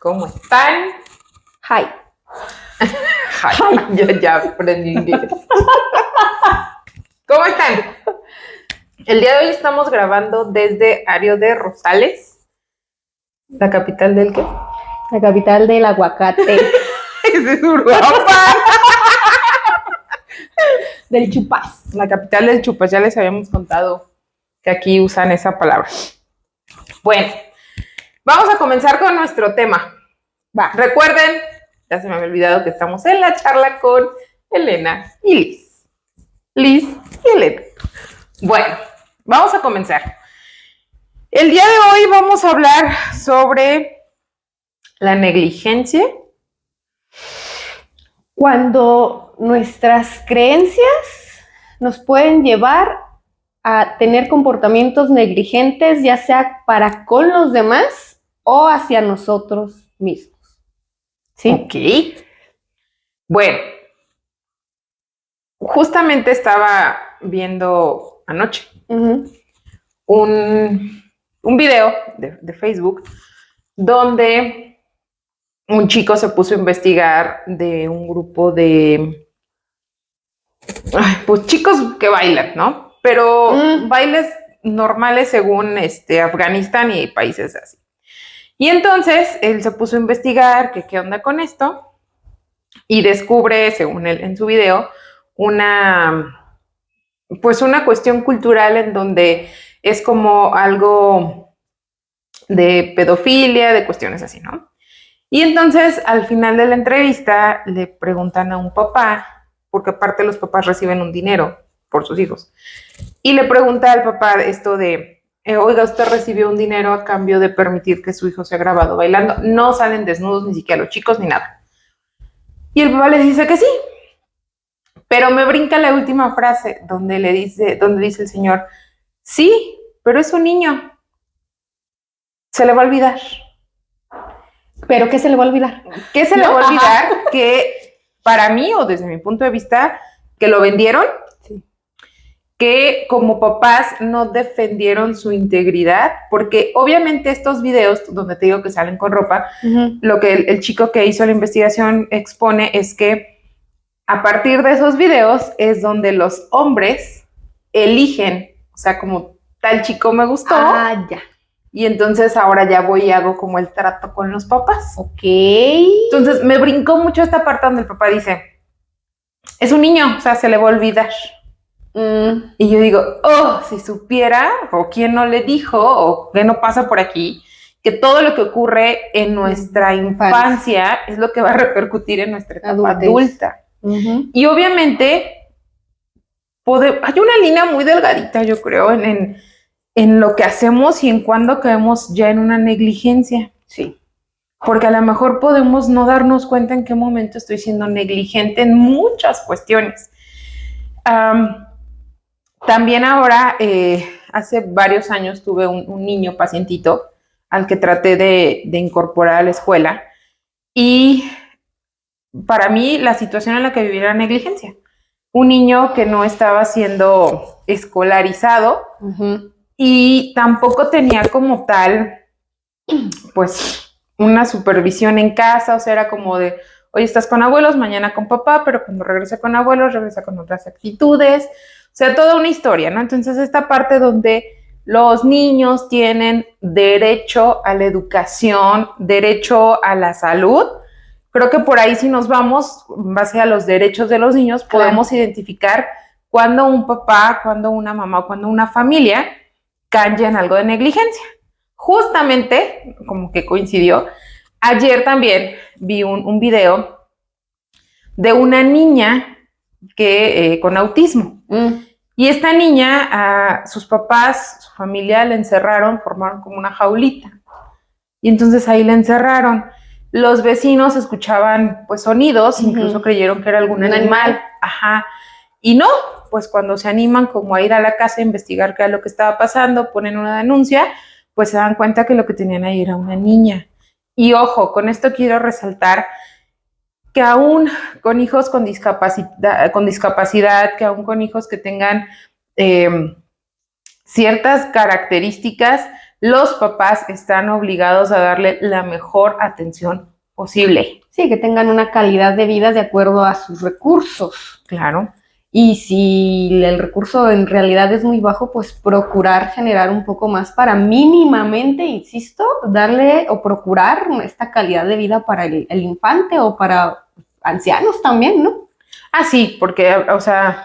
¿Cómo están? Hi. Hi. Yo ya aprendí inglés. ¿Cómo están? El día de hoy estamos grabando desde Ario de Rosales, la capital del ¿qué? La capital del aguacate. Ese es Uruapan. Del chupás. La capital del chupas, ya les habíamos contado que aquí usan esa palabra. Bueno, vamos a comenzar con nuestro tema. Va. Recuerden, ya se me había olvidado que estamos en la charla con Elena y Liz. Liz y Elena. Bueno, vamos a comenzar. El día de hoy vamos a hablar sobre la negligencia. Cuando nuestras creencias nos pueden llevar a tener comportamientos negligentes, ya sea para con los demás o hacia nosotros mismos. ¿Sí? Ok. Bueno, justamente estaba viendo anoche un video de Facebook donde un chico se puso a investigar de un grupo de pues chicos que bailan, ¿no? Pero bailes normales según Afganistán y países así. Y entonces él se puso a investigar que qué onda con esto y descubre, según él en su video, una cuestión cultural en donde es como algo de pedofilia, de cuestiones así, ¿no? Y entonces al final de la entrevista le preguntan a un papá, porque aparte los papás reciben un dinero por sus hijos, y le pregunta al papá esto de, oiga, usted recibió un dinero a cambio de permitir que su hijo sea grabado bailando, no salen desnudos ni siquiera los chicos ni nada. Y el papá le dice que sí, pero me brinca la última frase donde dice el señor, sí, pero es un niño, se le va a olvidar. ¿Pero qué se le va a olvidar? ¿Qué se le va a olvidar? Que para mí, o desde mi punto de vista, que lo vendieron, sí, que como papás no defendieron su integridad, porque obviamente estos videos donde te digo que salen con ropa, lo que el chico que hizo la investigación expone es que a partir de esos videos es donde los hombres eligen, o sea, como tal chico me gustó. Ah, ya. Y entonces ahora ya voy y hago como el trato con los papás. Ok. Entonces me brincó mucho esta parte donde el papá dice, es un niño, o sea, se le va a olvidar. Y yo digo, oh, si supiera, o quién no le dijo, o qué no pasa por aquí, que todo lo que ocurre en nuestra infancia es lo que va a repercutir en nuestra etapa adulta. Y obviamente hay una línea muy delgadita, yo creo, en lo que hacemos y en cuando caemos ya en una negligencia. Sí. Porque a lo mejor podemos no darnos cuenta en qué momento estoy siendo negligente en muchas cuestiones. También ahora, hace varios años tuve un niño pacientito al que traté de incorporar a la escuela y para mí la situación en la que vivía era negligencia. Un niño que no estaba siendo escolarizado y tampoco tenía como tal, pues, una supervisión en casa, o sea, era como de, hoy estás con abuelos, mañana con papá, pero cuando regresa con abuelos, regresa con otras actitudes, o sea, toda una historia, ¿no? Entonces, esta parte donde los niños tienen derecho a la educación, derecho a la salud, creo que por ahí si nos vamos, en base a los derechos de los niños, podemos identificar cuando un papá, cuando una mamá, cuando una familia calla en algo de negligencia. Justamente, como que coincidió, ayer también vi un video de una niña que con autismo. Y esta niña, sus papás, su familia la encerraron, formaron como una jaulita. Y entonces ahí la encerraron. Los vecinos escuchaban pues sonidos, incluso creyeron que era algún animal. Ajá. Y no, pues cuando se animan como a ir a la casa a investigar qué era lo que estaba pasando, ponen una denuncia, pues se dan cuenta que lo que tenían ahí era una niña. Y ojo, con esto quiero resaltar que aún con hijos con discapacidad, que aún con hijos que tengan ciertas características, los papás están obligados a darle la mejor atención posible. Sí, que tengan una calidad de vida de acuerdo a sus recursos. Claro. Y si el recurso en realidad es muy bajo, pues procurar generar un poco más para mínimamente, insisto, darle o procurar esta calidad de vida para el infante o para ancianos también, ¿no? Ah, sí, porque, o sea,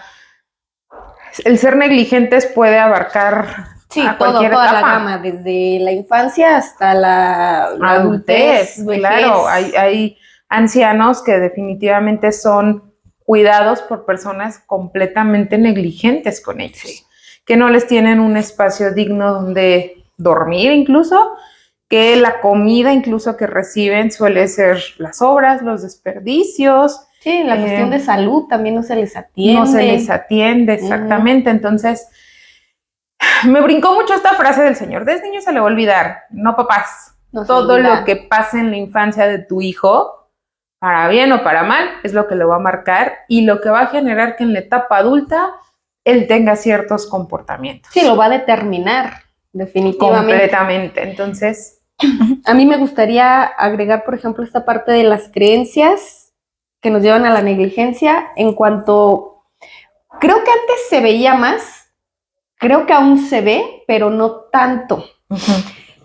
el ser negligentes puede abarcar Sí, a cualquier toda etapa. la gama, desde la infancia hasta la adultez, vejez. Claro, hay ancianos que definitivamente son cuidados por personas completamente negligentes con ellos, Sí. que no les tienen un espacio digno donde dormir incluso, que la comida incluso que reciben suele ser las sobras, los desperdicios. Sí, la cuestión de salud también no se les atiende. No se les atiende, exactamente. Entonces, me brincó mucho esta frase del señor: de ese niño se le va a olvidar. No, papás. No se Todo olvida. lo que pase en la infancia de tu hijo, para bien o para mal, es lo que lo va a marcar y lo que va a generar que en la etapa adulta él tenga ciertos comportamientos. Sí, lo va a determinar, definitivamente. Completamente. Entonces, a mí me gustaría agregar, por ejemplo, esta parte de las creencias que nos llevan a la negligencia en cuanto, creo que antes se veía más, creo que aún se ve, pero no tanto.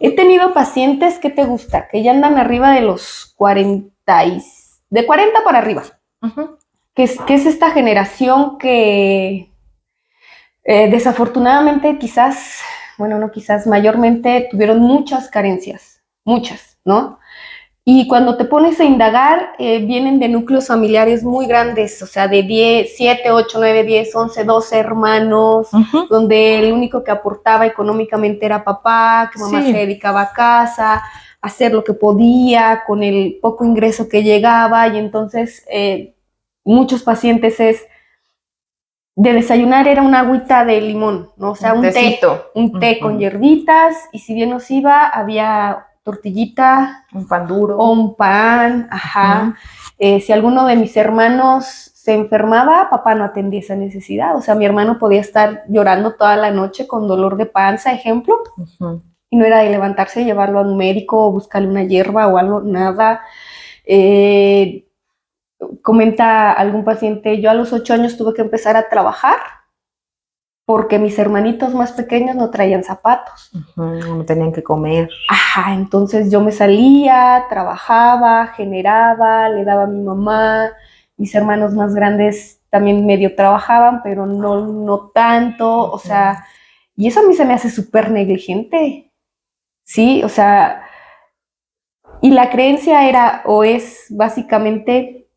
He tenido pacientes, ¿qué te gusta? Que ya andan arriba de los 40, de 40 para arriba, que es esta generación que desafortunadamente quizás, bueno, no quizás, mayormente tuvieron muchas carencias, muchas, ¿no? Y cuando te pones a indagar, vienen de núcleos familiares muy grandes, o sea, de 10, 7, 8, 9, 10, 11, 12 hermanos, donde el único que aportaba económicamente era papá, que mamá se dedicaba a casa, a hacer lo que podía con el poco ingreso que llegaba, y entonces muchos pacientes de desayunar era una agüita de limón, ¿no? O sea, un té con hierbitas, y si bien nos iba, había tortillita, un pan duro o un pan, si alguno de mis hermanos se enfermaba, papá no atendía esa necesidad, o sea, mi hermano podía estar llorando toda la noche con dolor de panza, ejemplo, y no era de levantarse y llevarlo a un médico o buscarle una hierba o algo, nada. Comenta algún paciente: yo a los 8 años tuve que empezar a trabajar porque mis hermanitos más pequeños no traían zapatos. No tenían que comer. Entonces yo me salía, trabajaba, generaba, le daba a mi mamá. Mis hermanos más grandes también medio trabajaban, pero no tanto, o sea, y eso a mí se me hace súper negligente, ¿sí? O sea, y la creencia era, o es básicamente,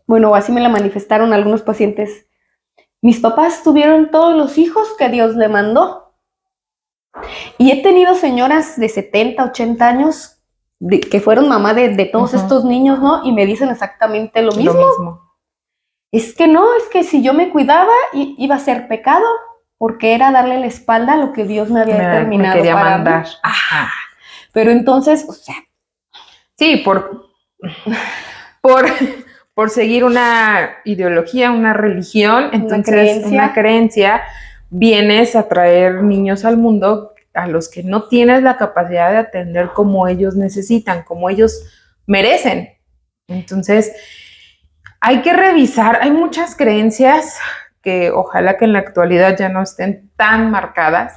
bueno, así me la manifestaron algunos pacientes: mis papás tuvieron todos los hijos que Dios le mandó. Y he tenido señoras de 70, 80 años que fueron mamá de todos estos niños, ¿no? Y me dicen exactamente lo mismo. Es que no, es que si yo me cuidaba iba a ser pecado, porque era darle la espalda a lo que Dios me había determinado me quería para mandar. mí. Pero entonces, o sea... Sí, por seguir una ideología, una religión, entonces una creencia, vienes a traer niños al mundo a los que no tienes la capacidad de atender como ellos necesitan, como ellos merecen. Entonces, hay que revisar, hay muchas creencias que ojalá que en la actualidad ya no estén tan marcadas.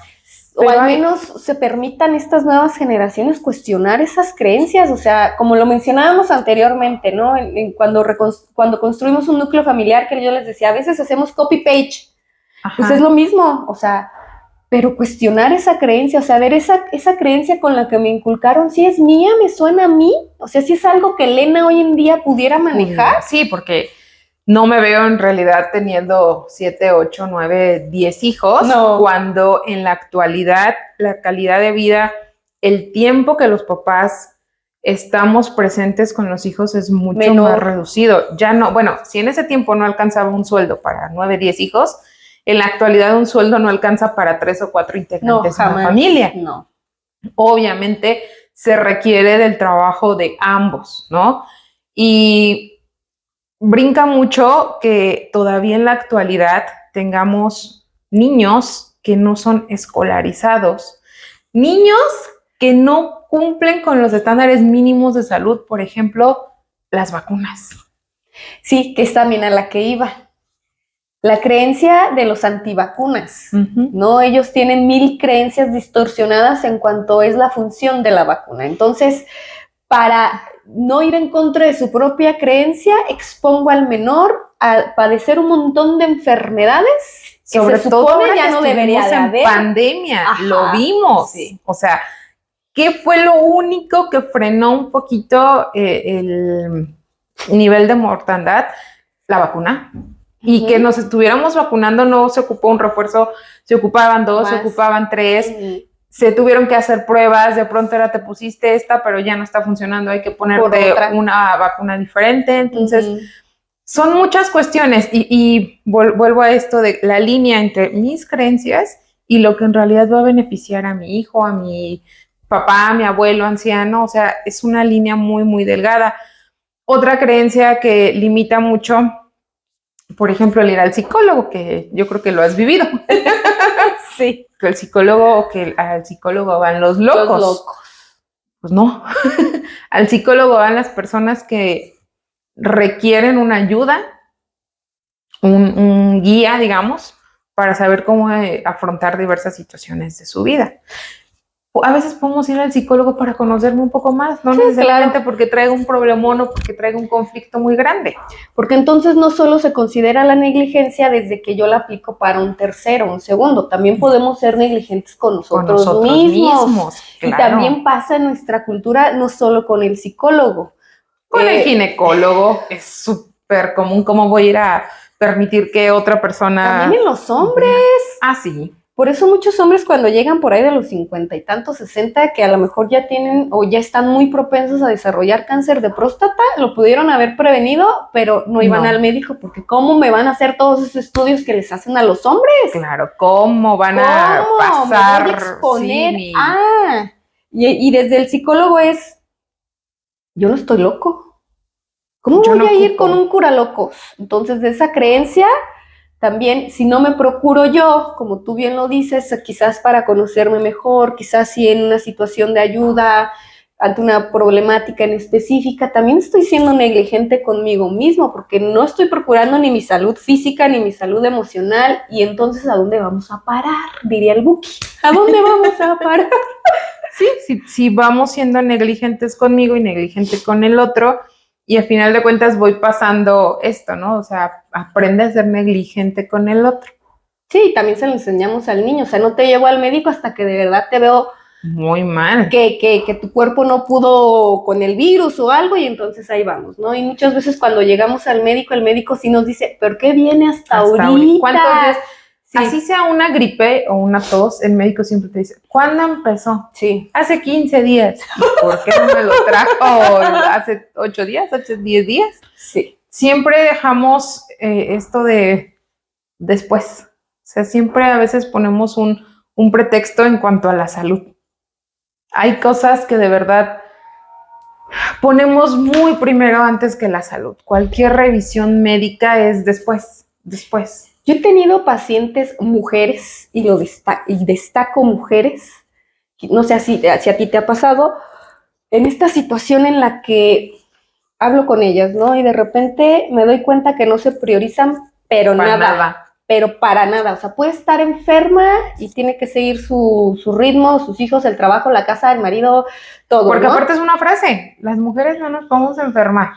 O al menos se permitan estas nuevas generaciones cuestionar esas creencias, o sea, como lo mencionábamos anteriormente, ¿no? Cuando construimos un núcleo familiar, que yo les decía, a veces hacemos copy-page, pues es lo mismo, o sea, pero cuestionar esa creencia, o sea, ver esa creencia con la que me inculcaron, si es mía, me suena a mí, o sea, si es algo que Elena hoy en día pudiera manejar. Sí, porque no me veo en realidad teniendo 7, 8, 9, 10 hijos, cuando en la actualidad la calidad de vida, el tiempo que los papás estamos presentes con los hijos es mucho más reducido. Ya no, bueno, si en ese tiempo no alcanzaba un sueldo para 9, 10 hijos, en la actualidad un sueldo no alcanza para 3 o 4 integrantes de una familia. No. Obviamente se requiere del trabajo de ambos, ¿no? Y brinca mucho que todavía en la actualidad tengamos niños que no son escolarizados, niños que no cumplen con los estándares mínimos de salud, por ejemplo, las vacunas. Sí, que es también a la que iba. La creencia de los antivacunas, ¿no? Ellos tienen 1000 creencias distorsionadas en cuanto es la función de la vacuna. Entonces, para no ir en contra de su propia creencia, expongo al menor a padecer un montón de enfermedades que sobre se todo supone ya no debería de haber. En pandemia, Ajá, lo vimos. Sí. O sea, ¿qué fue lo único que frenó un poquito el nivel de mortandad? La vacuna. Y que nos estuviéramos vacunando, no se ocupó un refuerzo, se ocupaban 2, se ocupaban 3, se tuvieron que hacer pruebas, de pronto era te pusiste esta, pero ya no está funcionando, hay que ponerte una vacuna diferente. Entonces, son muchas cuestiones y vuelvo a esto de la línea entre mis creencias y lo que en realidad va a beneficiar a mi hijo, a mi papá, a mi abuelo anciano. O sea, es una línea muy, muy delgada. Otra creencia que limita mucho, por ejemplo, el ir al psicólogo, que yo creo que lo has vivido. Sí. Que el psicólogo, que al psicólogo van los locos. Los locos. Pues no. Al psicólogo van las personas que requieren una ayuda, un guía, digamos, para saber cómo afrontar diversas situaciones de su vida. A veces podemos ir al psicólogo para conocerme un poco más, no necesariamente porque traiga un problemón o porque traiga un conflicto muy grande. Porque entonces no solo se considera la negligencia desde que yo la aplico para un tercero, un segundo, también podemos ser negligentes con nosotros mismos. Claro. Y también pasa en nuestra cultura, no solo con el psicólogo. Con el ginecólogo es súper común. ¿Cómo voy a ir a permitir que otra persona... También en los hombres. Ah, sí. Por eso muchos hombres cuando llegan por ahí de los 50 y tantos, 60, que a lo mejor ya tienen o ya están muy propensos a desarrollar cáncer de próstata, lo pudieron haber prevenido, pero no iban al médico, porque ¿cómo me van a hacer todos esos estudios que les hacen a los hombres? Claro, ¿cómo van a pasar? Me voy a exponer. Sí, y desde el psicólogo es, yo no estoy loco. ¿Cómo voy a ir con un curalocos? Entonces, de esa creencia... También, si no me procuro yo, como tú bien lo dices, quizás para conocerme mejor, quizás si en una situación de ayuda, ante una problemática en específica, también estoy siendo negligente conmigo mismo, porque no estoy procurando ni mi salud física, ni mi salud emocional, y entonces, ¿a dónde vamos a parar? Diría el Buki. ¿A dónde vamos a parar? Sí, vamos siendo negligentes conmigo y negligente con el otro, y al final de cuentas voy pasando esto, ¿no? O sea, aprende a ser negligente con el otro. Sí, también se lo enseñamos al niño. O sea, no te llevo al médico hasta que de verdad te veo muy mal. Que tu cuerpo no pudo con el virus o algo y entonces ahí vamos, ¿no? Y muchas veces cuando llegamos al médico, el médico sí nos dice, ¿pero qué viene hasta ahorita? ¿Cuántos días? Sí. Así sea una gripe o una tos, el médico siempre te dice, ¿cuándo empezó? Sí. Hace 15 días. ¿Por qué no me lo trajo hace 8 días, hace 10 días? Sí. Siempre dejamos esto de después. O sea, siempre a veces ponemos un pretexto en cuanto a la salud. Hay cosas que de verdad ponemos muy primero antes que la salud. Cualquier revisión médica es después. Yo he tenido pacientes mujeres, y destaco mujeres, no sé si a ti te ha pasado, en esta situación en la que hablo con ellas, ¿no? Y de repente me doy cuenta que no se priorizan, pero nada. Pero para nada, o sea, puede estar enferma y tiene que seguir su ritmo, sus hijos, el trabajo, la casa, el marido, todo, porque ¿no? Aparte es una frase, las mujeres no nos podemos enfermar.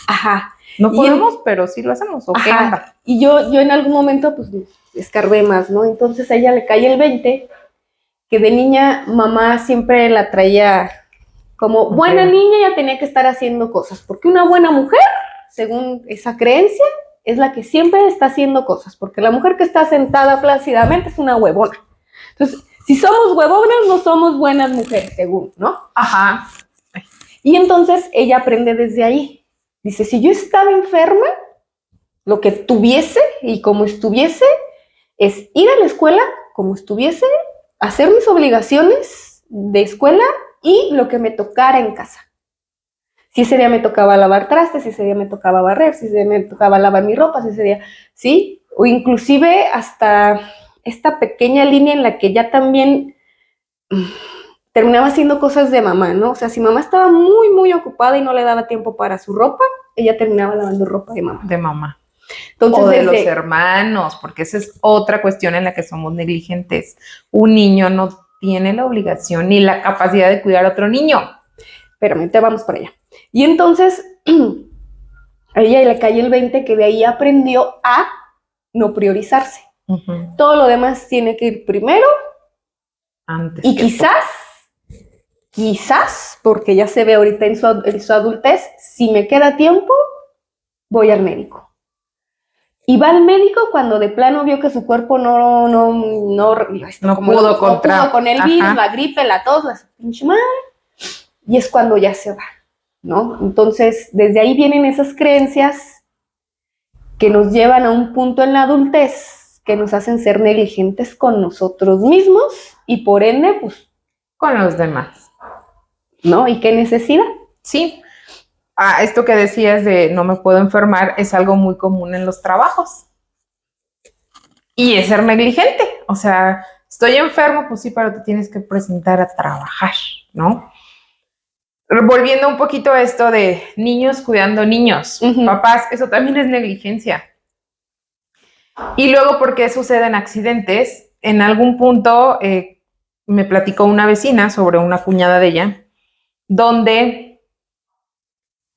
Ajá. No podemos, pero sí lo hacemos, ¿o qué onda? Y yo en algún momento, pues, escarbé más, ¿no? Entonces a ella le cae el 20, que de niña mamá siempre la traía como buena niña, ya tenía que estar haciendo cosas, porque una buena mujer, según esa creencia, es la que siempre está haciendo cosas, porque la mujer que está sentada plácidamente es una huevona. Entonces, si somos huevonas, no somos buenas mujeres, según, ¿no? Ajá. Y entonces ella aprende desde ahí. Dice, si yo estaba enferma, lo que tuviese y como estuviese, es ir a la escuela como estuviese, hacer mis obligaciones de escuela y lo que me tocara en casa. Si ese día me tocaba lavar trastes, si ese día me tocaba barrer, si ese día me tocaba lavar mi ropa, si ese día, ¿sí? O inclusive hasta esta pequeña línea en la que ya también terminaba haciendo cosas de mamá, ¿no? O sea, si mamá estaba muy, muy ocupada y no le daba tiempo para su ropa, ella terminaba lavando ropa de mamá. De mamá. Entonces, o de los hermanos, porque esa es otra cuestión en la que somos negligentes. Un niño no tiene la obligación ni la capacidad de cuidar a otro niño. Espérame, te vamos para allá. Y entonces, a ella le cae el 20 que de ahí aprendió a no priorizarse. Todo lo demás tiene que ir primero. Antes y quizás, porque ya se ve ahorita en su adultez, si me queda tiempo, voy al médico. Y va al médico cuando de plano vio que su cuerpo no pudo con el virus, la gripe, la tos, la pinche madre. Y es cuando ya se va, ¿no? Entonces, desde ahí vienen esas creencias que nos llevan a un punto en la adultez que nos hacen ser negligentes con nosotros mismos y por ende, pues, con los demás. ¿No? ¿Y qué necesidad? Sí. Esto que decías de no me puedo enfermar es algo muy común en los trabajos. Y es ser negligente. O sea, estoy enfermo, pues sí, pero te tienes que presentar a trabajar, ¿no? Volviendo un poquito a esto de niños cuidando niños, papás, eso también es negligencia. Y luego, ¿por qué suceden accidentes? En algún punto me platicó una vecina sobre una cuñada de ella, donde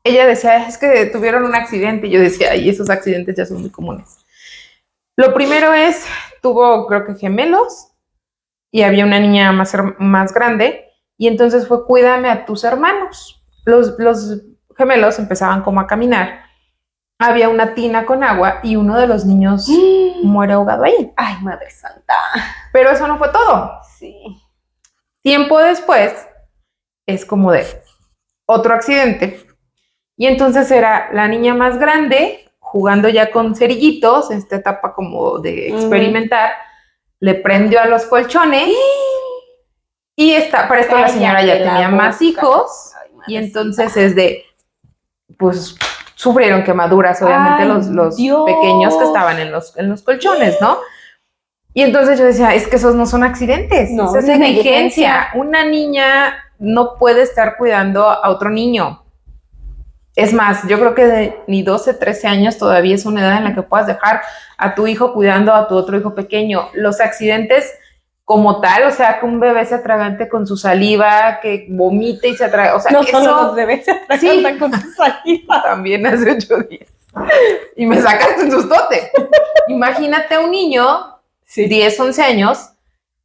ella decía, es que tuvieron un accidente, y yo decía, ay, esos accidentes ya son muy comunes. Lo primero es, tuvo creo que gemelos, y había una niña más grande, y entonces fue, cuídame a tus hermanos. Los gemelos empezaban como a caminar, había una tina con agua, y uno de los niños muere ahogado ahí. Ay, Madre Santa. Pero eso no fue todo. Sí. Tiempo después, es como de otro accidente, y entonces era la niña más grande jugando ya con cerillitos, en esta etapa como de experimentar, le prendió a los colchones y para esto la señora ya tenía más hijos. Ay, y entonces es de, pues sufrieron quemaduras, obviamente. Ay, los pequeños que estaban en los colchones, ¿no? Y entonces yo decía, es que esos no son accidentes, no, esa es negligencia. Una niña no puede estar cuidando a otro niño. Es más, yo creo que ni 12, 13 años todavía es una edad en la que puedas dejar a tu hijo cuidando a tu otro hijo pequeño. Los accidentes como tal, o sea, que un bebé se atragante con su saliva, que vomite y se atragante, o sea, no eso, solo los bebés se atragantan sí, con su saliva. También hace 8 días. Y me sacaste un sustote. Imagínate a un niño, 10, 11 años,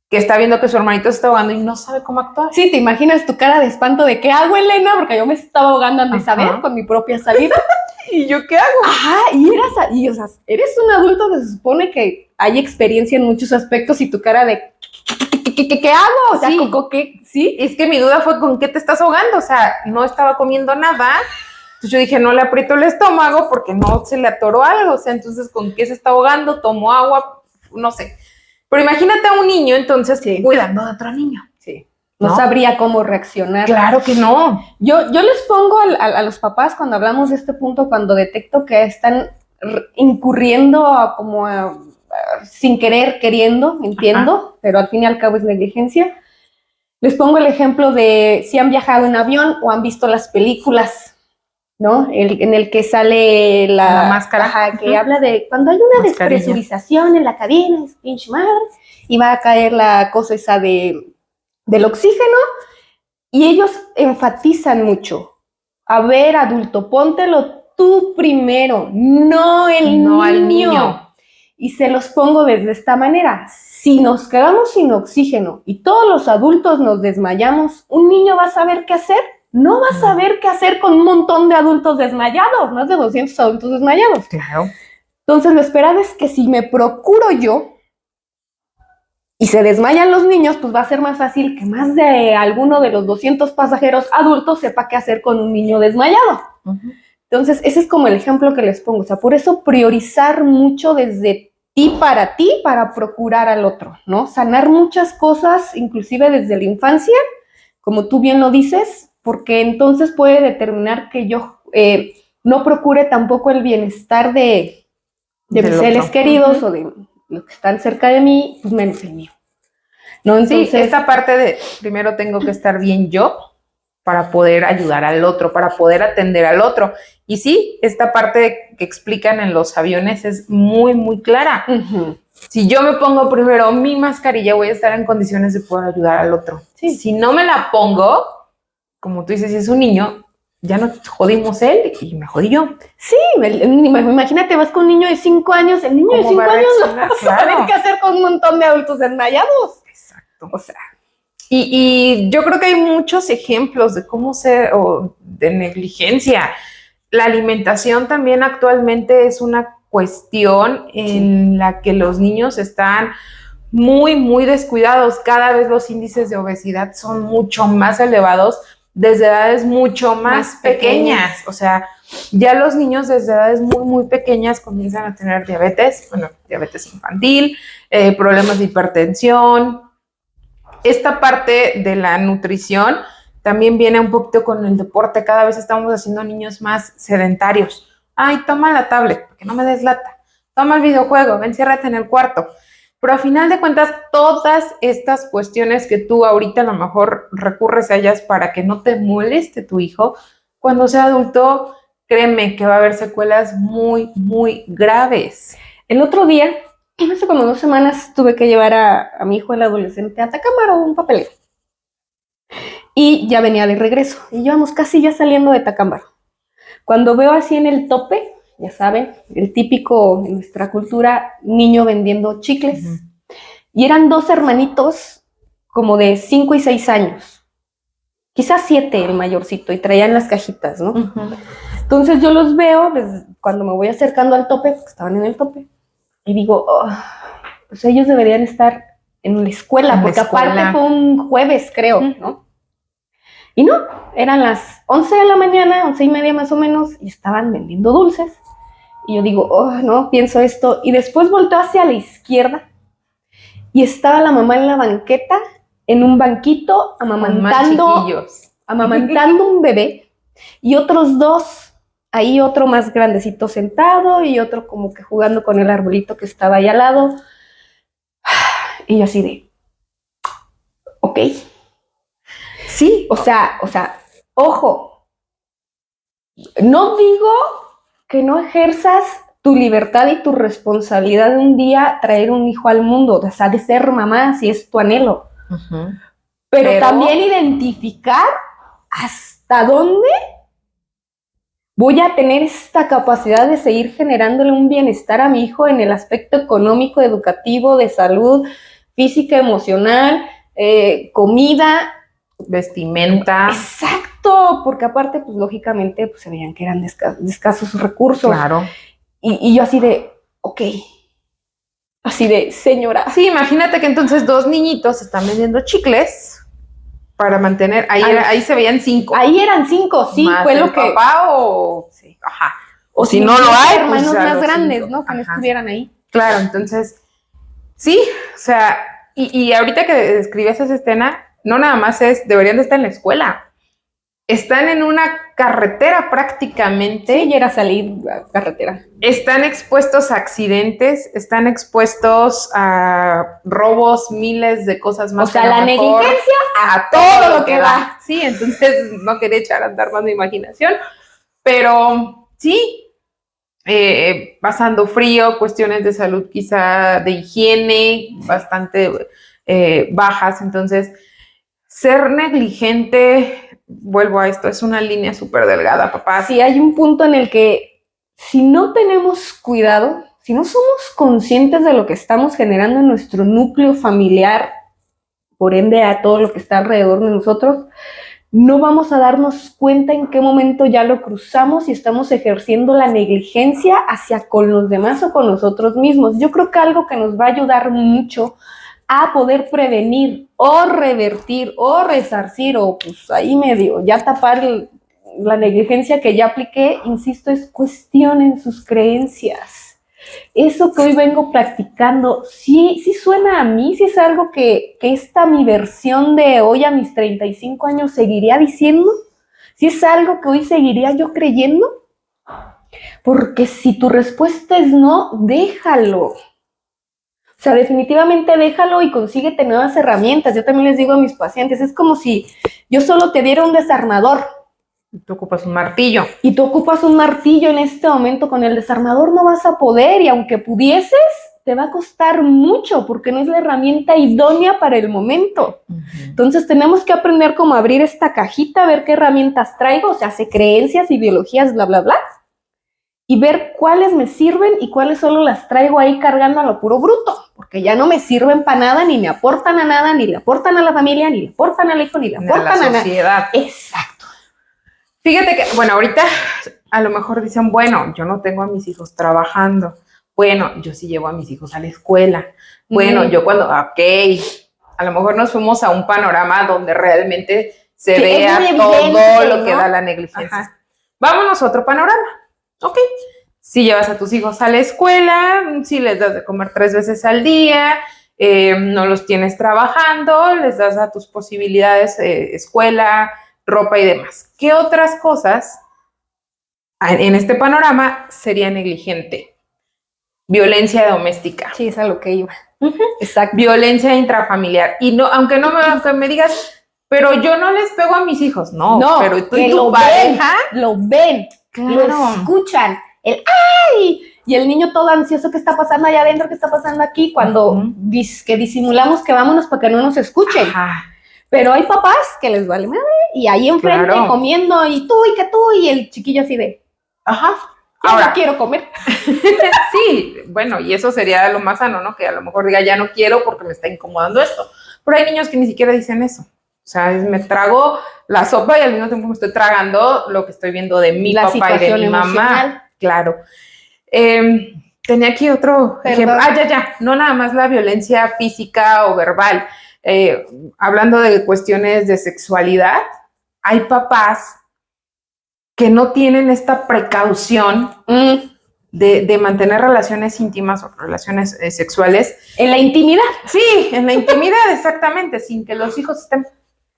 que está viendo que su hermanito se está ahogando y no sabe cómo actuar. Sí, te imaginas tu cara de espanto de ¿qué hago, Elena? Porque yo me estaba ahogando antes de saber con mi propia saliva. ¿Y yo qué hago? Ajá, o sea, eres un adulto que se supone que hay experiencia en muchos aspectos y tu cara de ¿qué hago? O sea, sí. Sí, es que mi duda fue ¿con qué te estás ahogando? O sea, no estaba comiendo nada. Entonces yo dije, no le aprieto el estómago porque no se le atoró algo. O sea, entonces, ¿con qué se está ahogando? Tomo agua, no sé. Pero imagínate a un niño, entonces, cuidando de otro niño. Sí. No sabría cómo reaccionar. Claro que no. Yo les pongo a los papás cuando hablamos de este punto, cuando detecto que están incurriendo sin querer, queriendo, entiendo, pero al fin y al cabo es negligencia. Les pongo el ejemplo de si han viajado en avión o han visto las películas, ¿no? En el que sale la máscara. Que habla de cuando hay una despresurización en la cabina, es pinche madre, y va a caer la cosa esa del oxígeno, y ellos enfatizan mucho. A ver, adulto, póntelo tú primero, no al niño. Y se los pongo desde esta manera. Si nos quedamos sin oxígeno y todos los adultos nos desmayamos, ¿un niño va a saber qué hacer? No va a saber qué hacer con un montón de adultos desmayados, más de 200 adultos desmayados. Claro. Entonces, lo esperado es que si me procuro yo y se desmayan los niños, pues va a ser más fácil que más de alguno de los 200 pasajeros adultos sepa qué hacer con un niño desmayado. Entonces, ese es como el ejemplo que les pongo. O sea, por eso priorizar mucho desde ti, para procurar al otro, ¿no? Sanar muchas cosas, inclusive desde la infancia, como tú bien lo dices, porque entonces puede determinar que yo no procure tampoco el bienestar de mis seres queridos o de los que están cerca de mí, pues menos el mío. ¿no? Sí, Entonces, esta parte de primero tengo que estar bien yo para poder ayudar al otro, para poder atender al otro. Y sí, esta parte que explican en los aviones es muy, muy clara. Si yo me pongo primero mi mascarilla, voy a estar en condiciones de poder ayudar al otro. Sí. Si no me la pongo, como tú dices, si es un niño, ya nos jodimos él y me jodí yo. Sí, imagínate, vas con un niño de 5 años, el niño de 5 años no va a saber qué hacer con un montón de adultos desmayados. Exacto. O sea, y yo creo que hay muchos ejemplos de cómo ser, o de negligencia. La alimentación también actualmente es una cuestión en la que los niños están muy, muy descuidados. Cada vez los índices de obesidad son mucho más elevados desde edades mucho más pequeñas. O sea, ya los niños desde edades muy, muy pequeñas comienzan a tener diabetes, bueno, diabetes infantil, problemas de hipertensión. Esta parte de la nutrición también viene un poquito con el deporte. Cada vez estamos haciendo niños más sedentarios. Ay, toma la tablet, porque no me des lata. Toma el videojuego, enciérrate en el cuarto. Pero a final de cuentas, todas estas cuestiones que tú ahorita a lo mejor recurres a ellas para que no te moleste tu hijo, cuando sea adulto, créeme que va a haber secuelas muy, muy graves. El otro día, hace como 2 semanas, tuve que llevar a mi hijo, el adolescente, a Tacámbaro, un papeleo. Y ya venía de regreso. Y íbamos casi ya saliendo de Tacámbaro. Cuando veo así en el tope, ya saben, el típico en nuestra cultura, niño vendiendo chicles. Y eran 2 hermanitos como de 5 y 6 años. Quizás 7 el mayorcito, y traían las cajitas, ¿no? Entonces yo los veo cuando me voy acercando al tope, porque estaban en el tope, y digo, pues ellos deberían estar en la escuela, porque aparte fue un jueves, creo, ¿no? Y no, eran las 11 de la mañana, 11:30 más o menos, y estaban vendiendo dulces. Y yo digo, no, pienso esto. Y después volteo hacia la izquierda y estaba la mamá en la banqueta, en un banquito, amamantando un bebé, y otros 2, ahí otro más grandecito sentado y otro como que jugando con el arbolito que estaba ahí al lado. Y yo así de, ok. Sí, o sea, ojo, no digo que no ejerzas tu libertad y tu responsabilidad de un día traer un hijo al mundo, o sea, de ser mamá, si es tu anhelo. Pero también identificar hasta dónde voy a tener esta capacidad de seguir generándole un bienestar a mi hijo en el aspecto económico, educativo, de salud, física, emocional, comida, vestimenta. Exacto, porque aparte, pues lógicamente, pues se veían que eran de escasos recursos. Claro. Y yo así de, ok, así de, señora. Sí, imagínate que entonces 2 niñitos están vendiendo chicles para mantener, ahí se veían 5. Ahí eran 5, sí, más fue el lo que... papá o... Sí. Ajá. O si no lo hay, hermanos pues más grandes, 5. ¿No? Que no estuvieran ahí. Claro, entonces, sí, o sea, y ahorita que describías esa escena, no nada más deberían de estar en la escuela. Están en una carretera prácticamente. Sí, y era salir a carretera. Están expuestos a accidentes, están expuestos a robos, miles de cosas más. O sea, la negligencia a todo lo que da. Sí, entonces no quería echar a andar más mi imaginación, pero sí, pasando frío, cuestiones de salud quizá de higiene bastante bajas, entonces ser negligente, vuelvo a esto, es una línea súper delgada, papá. Sí, hay un punto en el que si no tenemos cuidado, si no somos conscientes de lo que estamos generando en nuestro núcleo familiar, por ende a todo lo que está alrededor de nosotros, no vamos a darnos cuenta en qué momento ya lo cruzamos y estamos ejerciendo la negligencia hacia con los demás o con nosotros mismos. Yo creo que algo que nos va a ayudar mucho a poder prevenir o revertir o resarcir o pues ahí medio ya tapar la negligencia que ya apliqué, insisto, es cuestionen sus creencias. Eso que hoy vengo practicando, sí suena a mí, sí es algo que esta mi versión de hoy a mis 35 años seguiría diciendo, sí es algo que hoy seguiría yo creyendo, porque si tu respuesta es no, déjalo. sea, definitivamente déjalo y consíguete nuevas herramientas. Yo también les digo a mis pacientes, es como si yo solo te diera un desarmador. Tú ocupas un martillo. Y tú ocupas un martillo en este momento. Con el desarmador no vas a poder, y aunque pudieses, te va a costar mucho porque no es la herramienta idónea para el momento. Entonces tenemos que aprender cómo abrir esta cajita, ver qué herramientas traigo, o sea, hace creencias, ideologías, bla, bla, bla, y ver cuáles me sirven y cuáles solo las traigo ahí cargando a lo puro bruto, porque ya no me sirven para nada, ni me aportan a nada, ni le aportan a la familia, ni le aportan al hijo, ni le aportan a la sociedad. Exacto. Fíjate que, bueno, ahorita a lo mejor dicen, bueno, yo no tengo a mis hijos trabajando. Bueno, yo sí llevo a mis hijos a la escuela. Bueno, yo cuando, ok, a lo mejor nos fuimos a un panorama donde realmente se vea todo lo que da la negligencia. Ajá. Vámonos a otro panorama. Ok, si llevas a tus hijos a la escuela, si les das de comer 3 veces al día, no los tienes trabajando, les das a tus posibilidades escuela, ropa y demás. ¿Qué otras cosas en este panorama sería negligente? Violencia doméstica. Sí, es a lo que iba. Exacto. Violencia intrafamiliar. Y no, aunque no me digas, pero yo no les pego a mis hijos. No, pero tú y tu pareja lo ven, claro, lo escuchan. El ¡ay! Y el niño todo ansioso, ¿qué está pasando allá adentro? ¿Qué está pasando aquí? Cuando que disimulamos que vámonos para que no nos escuchen. Ajá. Pero hay papás que les vale madre y ahí enfrente comiendo y tú y que tú, y el chiquillo así de, ajá, ahora no quiero comer. Sí, bueno, y eso sería lo más sano, ¿no? Que a lo mejor diga, ya no quiero porque me está incomodando esto. Pero hay niños que ni siquiera dicen eso. O sea, me trago la sopa y al mismo tiempo me estoy tragando lo que estoy viendo de mi papá y de mi mamá. Claro. Tenía aquí otro ejemplo. Ya. No nada más la violencia física o verbal. Hablando de cuestiones de sexualidad, hay papás que no tienen esta precaución de mantener relaciones íntimas o relaciones sexuales. ¿En la intimidad? Sí, en la intimidad, exactamente, sin que los hijos estén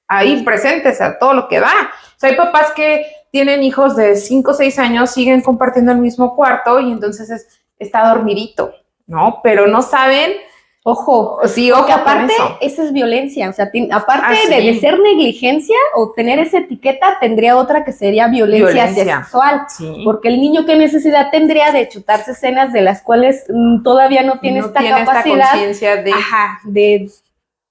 ahí presentes a todo lo que da. O sea, hay papás que tienen hijos de 5 o 6 años, siguen compartiendo el mismo cuarto y entonces está dormidito, ¿no? Pero no saben... Ojo, sí, porque aparte esa es violencia, o sea, aparte de ser negligencia o tener esa etiqueta, tendría otra que sería violencia sexual, porque el niño, ¿qué necesidad tendría de chutarse escenas de las cuales todavía no tiene esta capacidad conciencia de...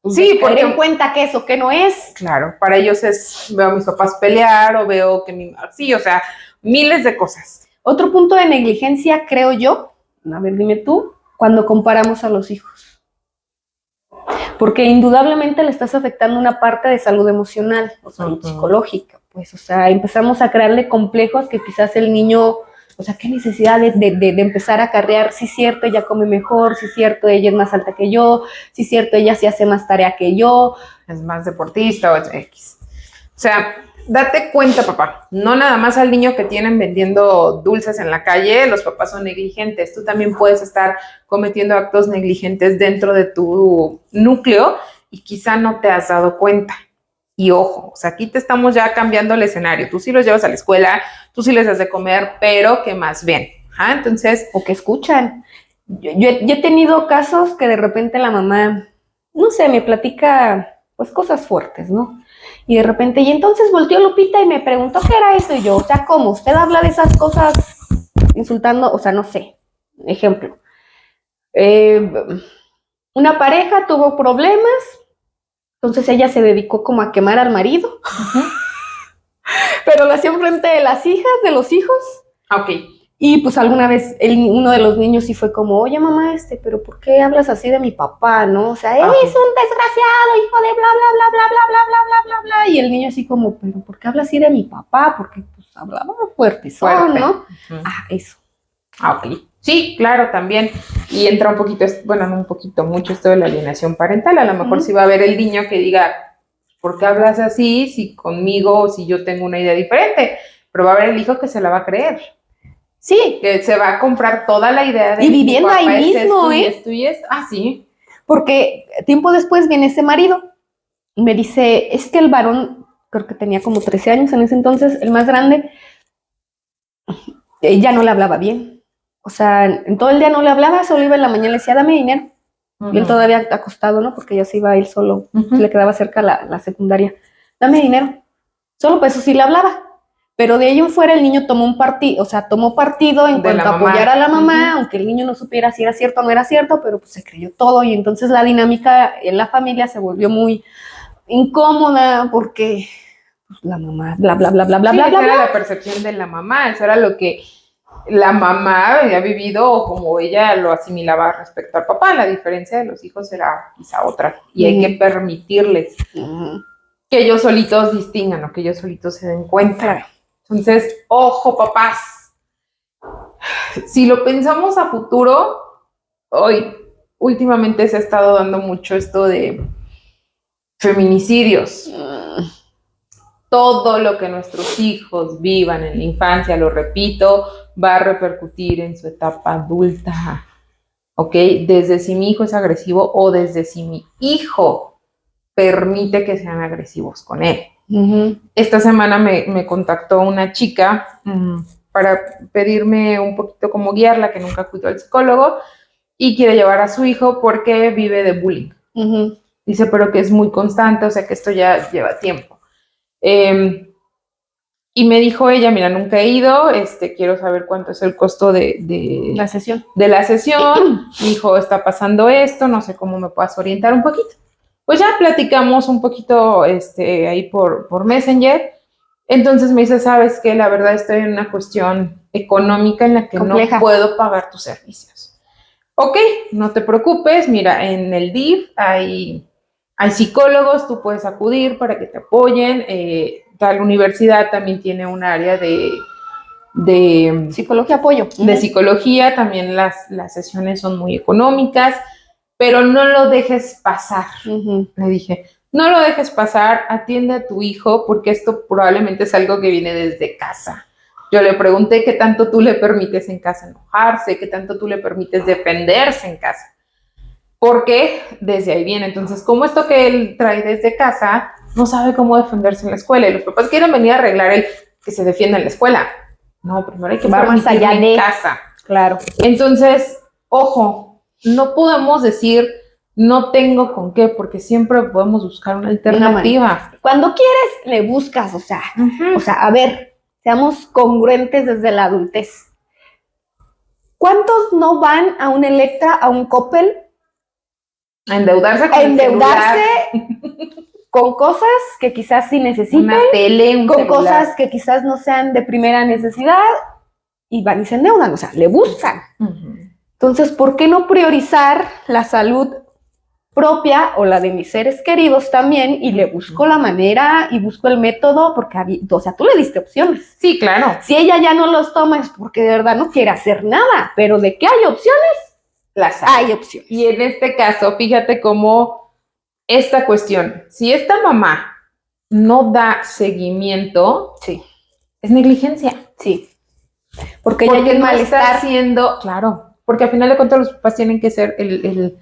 Sí, porque en cuenta que eso, que no es. Claro, para ellos es, veo a mis papás pelear o veo que sí, o sea, miles de cosas. Otro punto de negligencia, creo yo, a ver, dime tú, cuando comparamos a los hijos. Porque indudablemente le estás afectando una parte de salud emocional o salud psicológica, pues, o sea, empezamos a crearle complejos que quizás el niño, o sea, qué necesidad de empezar a acarrear, sí es cierto, ella come mejor, sí es cierto, ella es más alta que yo, sí es cierto, ella sí hace más tarea que yo. Es más deportista o X. O sea, date cuenta, papá, no nada más al niño que tienen vendiendo dulces en la calle, los papás son negligentes. Tú también puedes estar cometiendo actos negligentes dentro de tu núcleo y quizá no te has dado cuenta. Y ojo, o sea, aquí te estamos ya cambiando el escenario. Tú sí los llevas a la escuela, tú sí les das de comer, pero que más bien. Entonces, o que escuchan. Yo he tenido casos que de repente la mamá, no sé, me platica pues cosas fuertes, ¿no? Y de repente, y entonces volteó Lupita y me preguntó qué era eso, y yo, o sea, ¿cómo? ¿Usted habla de esas cosas insultando? O sea, no sé, ejemplo. Una pareja tuvo problemas, entonces ella se dedicó como a quemar al marido, pero lo hacía enfrente de las hijas, de los hijos. Ok. Y pues alguna vez uno de los niños sí fue como, oye mamá, ¿pero por qué hablas así de mi papá, no? O sea, él es un desgraciado, hijo de bla, bla, bla, bla, bla, bla, bla, bla, bla, bla. Y el niño así como, ¿pero por qué hablas así de mi papá? Porque pues hablaba fuerte, ¿no? Eso. Ok. Sí, claro, también. Y entra un poquito, bueno, no un poquito, mucho esto de la alienación parental. A lo mejor sí va a haber el niño que diga, ¿por qué hablas así? Si conmigo, o si yo tengo una idea diferente. Pero va a haber el hijo que se la va a creer. Sí. Que se va a comprar toda la idea de... Y viviendo ahí mismo, esto y esto. Sí. Porque tiempo después viene ese marido y me dice, es que el varón, creo que tenía como 13 años en ese entonces, el más grande, ya no le hablaba bien. O sea, en todo el día no le hablaba, solo iba en la mañana y le decía, dame dinero. Y él todavía acostado, ¿no? Porque ya se iba a ir solo, le quedaba cerca la secundaria. Dame dinero. Solo pues eso sí le hablaba. Pero de ahí en fuera el niño tomó tomó partido en cuanto a apoyar a la mamá, aunque el niño no supiera si era cierto o no era cierto, pero pues se creyó todo. Y entonces la dinámica en la familia se volvió muy incómoda porque pues, la mamá, bla, bla, bla, bla, bla, Sí, bla, esa bla. era la percepción de la mamá, eso era lo que la mamá había vivido o como ella lo asimilaba respecto al papá. La diferencia de los hijos era quizá otra y hay que permitirles que ellos solitos distingan o que ellos solitos se den cuenta. Entonces, ojo, papás, si lo pensamos a futuro, hoy últimamente se ha estado dando mucho esto de feminicidios. Todo lo que nuestros hijos vivan en la infancia, lo repito, va a repercutir en su etapa adulta, ¿ok? Desde si mi hijo es agresivo o desde si mi hijo permite que sean agresivos con él. Esta semana me contactó una chica para pedirme un poquito como guiarla, que nunca acudió al psicólogo, y quiere llevar a su hijo porque vive de bullying. Dice, pero que es muy constante, o sea que esto ya lleva tiempo. Y me dijo ella, mira, nunca he ido, quiero saber cuánto es el costo de la sesión. De la sesión. Mi hijo, está pasando esto, no sé cómo me puedas orientar un poquito. Pues ya platicamos un poquito ahí por Messenger. Entonces me dice, ¿sabes qué? La verdad estoy en una cuestión económica en la que compleja. No puedo pagar tus servicios. Ok, no te preocupes, mira, en el DIF hay psicólogos, tú puedes acudir para que te apoyen. La universidad también tiene un área de psicología apoyo. De psicología, también las sesiones son muy económicas, pero no lo dejes pasar. Le dije, no lo dejes pasar, atiende a tu hijo, porque esto probablemente es algo que viene desde casa. Yo le pregunté qué tanto tú le permites en casa enojarse, qué tanto tú le permites defenderse en casa. Porque desde ahí viene. Entonces, como esto que él trae desde casa, no sabe cómo defenderse en la escuela. Y los papás quieren venir a arreglar el que se defienda en la escuela. No, primero hay que permitirlo en casa. Claro. Entonces, ojo, no podemos decir no tengo con qué, porque siempre podemos buscar una alternativa. Cuando quieres, le buscas, o sea, a ver, seamos congruentes desde la adultez. ¿Cuántos no van a un Electra, a un Coppel? A endeudarse con endeudarse con cosas que quizás sí necesiten, una tele, con celular. Cosas que quizás no sean de primera necesidad, y van y se endeudan, o sea, le buscan. Entonces, ¿por qué no priorizar la salud propia o la de mis seres queridos también? Y le busco la manera y busco el método, porque, o sea, tú le diste opciones. Sí, claro. Si ella ya no los toma es porque de verdad no quiere hacer nada, pero de que hay opciones, las hay opciones. Y en este caso, fíjate cómo esta cuestión, si esta mamá no da seguimiento, sí, es negligencia. Sí. Porque ella no está haciendo, claro, porque al final de cuentas los papás tienen que ser el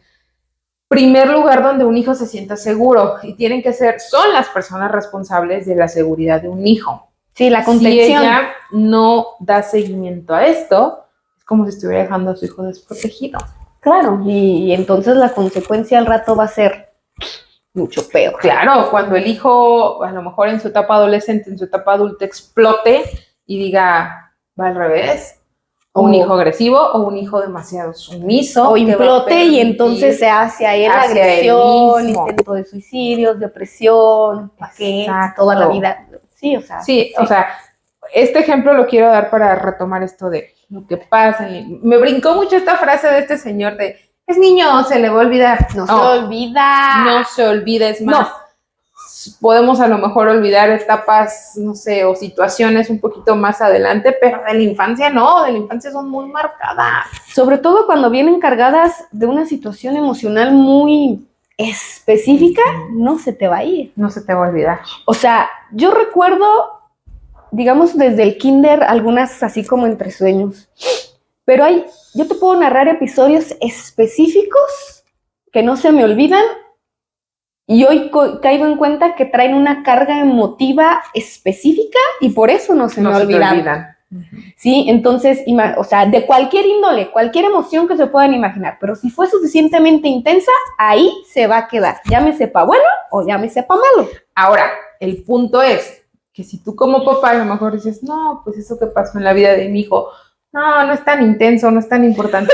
primer lugar donde un hijo se sienta seguro y tienen que son las personas responsables de la seguridad de un hijo. Sí, la contención. Si ella no da seguimiento a esto, es como si estuviera dejando a su hijo desprotegido. Claro, y entonces la consecuencia al rato va a ser mucho peor. Claro, cuando el hijo, a lo mejor en su etapa adolescente, en su etapa adulta, explote y diga, va al revés, o un hijo agresivo o un hijo demasiado sumiso. O implote y entonces se hace a él agresión, intento de suicidios, depresión, toda la vida. Sí, o sea. Sí, o sea, este ejemplo lo quiero dar para retomar esto de lo que pasa. Me brincó mucho esta frase de este señor de, es niño, se le va a olvidar. No se olvida. No se olvida, es más. Podemos a lo mejor olvidar etapas, no sé, o situaciones un poquito más adelante, pero de la infancia no, de la infancia son muy marcadas. Sobre todo cuando vienen cargadas de una situación emocional muy específica, no se te va a ir. No se te va a olvidar. O sea, yo recuerdo, digamos, desde el kinder, algunas así como entre sueños, pero yo te puedo narrar episodios específicos que no se me olvidan. Y hoy caigo en cuenta que traen una carga emotiva específica y por eso no se me olvidan. ¿sí? Entonces, o sea, de cualquier índole, cualquier emoción que se puedan imaginar, pero si fue suficientemente intensa, ahí se va a quedar, llámese pa' bueno o llámese pa' malo. Ahora, el punto es que si tú como papá a lo mejor dices, no, pues eso que pasó en la vida de mi hijo, no es tan intenso, no es tan importante,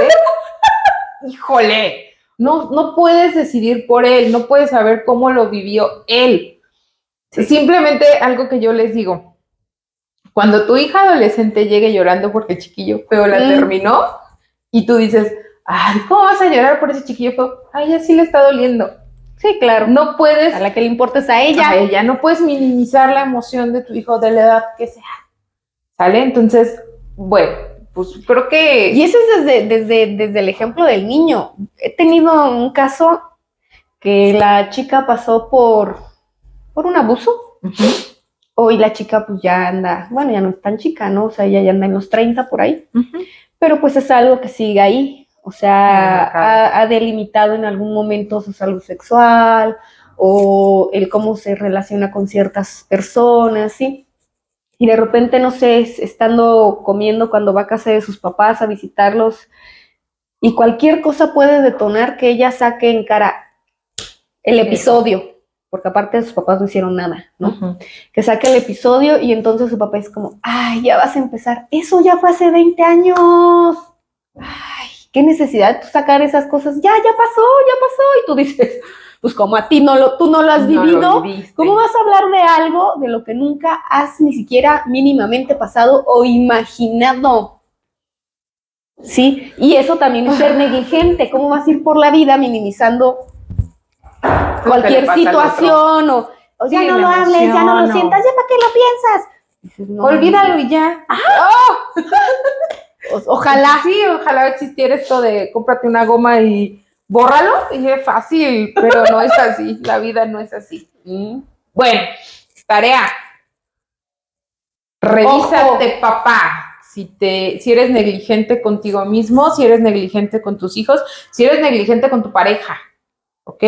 híjole, no puedes decidir por él, no puedes saber cómo lo vivió él. Sí. Simplemente algo que yo les digo, cuando tu hija adolescente llegue llorando porque el chiquillo feo la terminó y tú dices, ay, ¿cómo vas a llorar por ese chiquillo feo? Ay, ya sí le está doliendo. Sí, claro. No puedes... A la que le importa es a ella. A ella. No puedes minimizar la emoción de tu hijo de la edad que sea. ¿Sale? Entonces, bueno, pues creo que... Y eso es desde el ejemplo del niño. He tenido un caso que la chica pasó por un abuso. Hoy la chica pues ya anda, bueno, ya no es tan chica, ¿no? O sea, ella ya anda en los 30 por ahí. Pero pues es algo que sigue ahí. O sea, ha delimitado en algún momento su salud sexual o el cómo se relaciona con ciertas personas, ¿sí? Y de repente, no sé, estando comiendo cuando va a casa de sus papás a visitarlos y cualquier cosa puede detonar que ella saque en cara el episodio, porque aparte de sus papás no hicieron nada, ¿no? Que saque el episodio y entonces su papá es como, ay, ya vas a empezar, eso ya fue hace 20 años, ay, qué necesidad de sacar esas cosas, ya pasó, y tú dices, pues como a ti tú no lo has vivido, ¿cómo vas a hablar de algo de lo que nunca has ni siquiera mínimamente pasado o imaginado? Sí, y eso también es ser negligente. ¿Cómo vas a ir por la vida minimizando cualquier situación o ya no lo hables, ya no lo sientas, ya para qué lo piensas? Dices, no, olvídalo y ya. Ojalá. Sí, ojalá existiera esto de cómprate una goma y bórralo, y es fácil, pero no es así, la vida no es así. Bueno, tarea. Revísate, papá. Si eres negligente contigo mismo, si eres negligente con tus hijos, si eres negligente con tu pareja, ¿ok?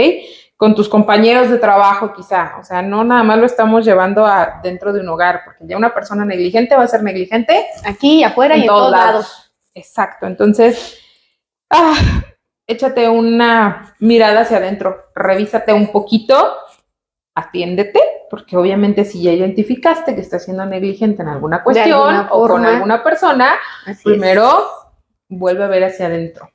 Con tus compañeros de trabajo quizá, o sea, no nada más lo estamos llevando a dentro de un hogar, porque ya una persona negligente va a ser negligente aquí y afuera y en todos lados. Exacto, entonces, échate una mirada hacia adentro, revísate un poquito, atiéndete, porque obviamente si ya identificaste que estás siendo negligente en alguna cuestión o con alguna persona, primero vuelve a ver hacia adentro.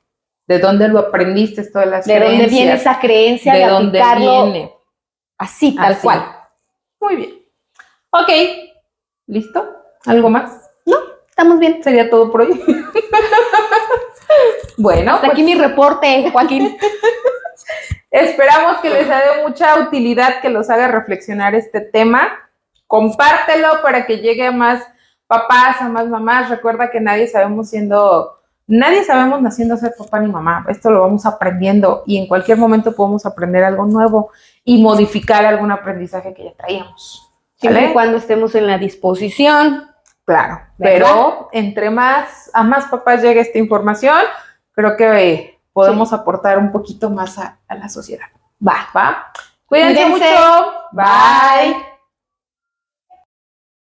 ¿De dónde lo aprendiste esto de las creencias? ¿De dónde viene esa creencia de dónde viene? Así, tal cual. Muy bien. Ok, ¿listo? ¿Algo más? No, estamos bien. Sería todo por hoy. Bueno, hasta aquí mi reporte, Joaquín. Esperamos que les haya de mucha utilidad, que los haga reflexionar este tema. Compártelo para que llegue a más papás, a más mamás. Recuerda que nadie sabemos naciendo a ser papá ni mamá. Esto lo vamos aprendiendo y en cualquier momento podemos aprender algo nuevo y modificar algún aprendizaje que ya traíamos. Siempre y cuando estemos en la disposición. Claro, ¿verdad? Pero entre a más papás llegue esta información, creo que podemos aportar un poquito más a la sociedad. Va. Cuídense mucho. Bye.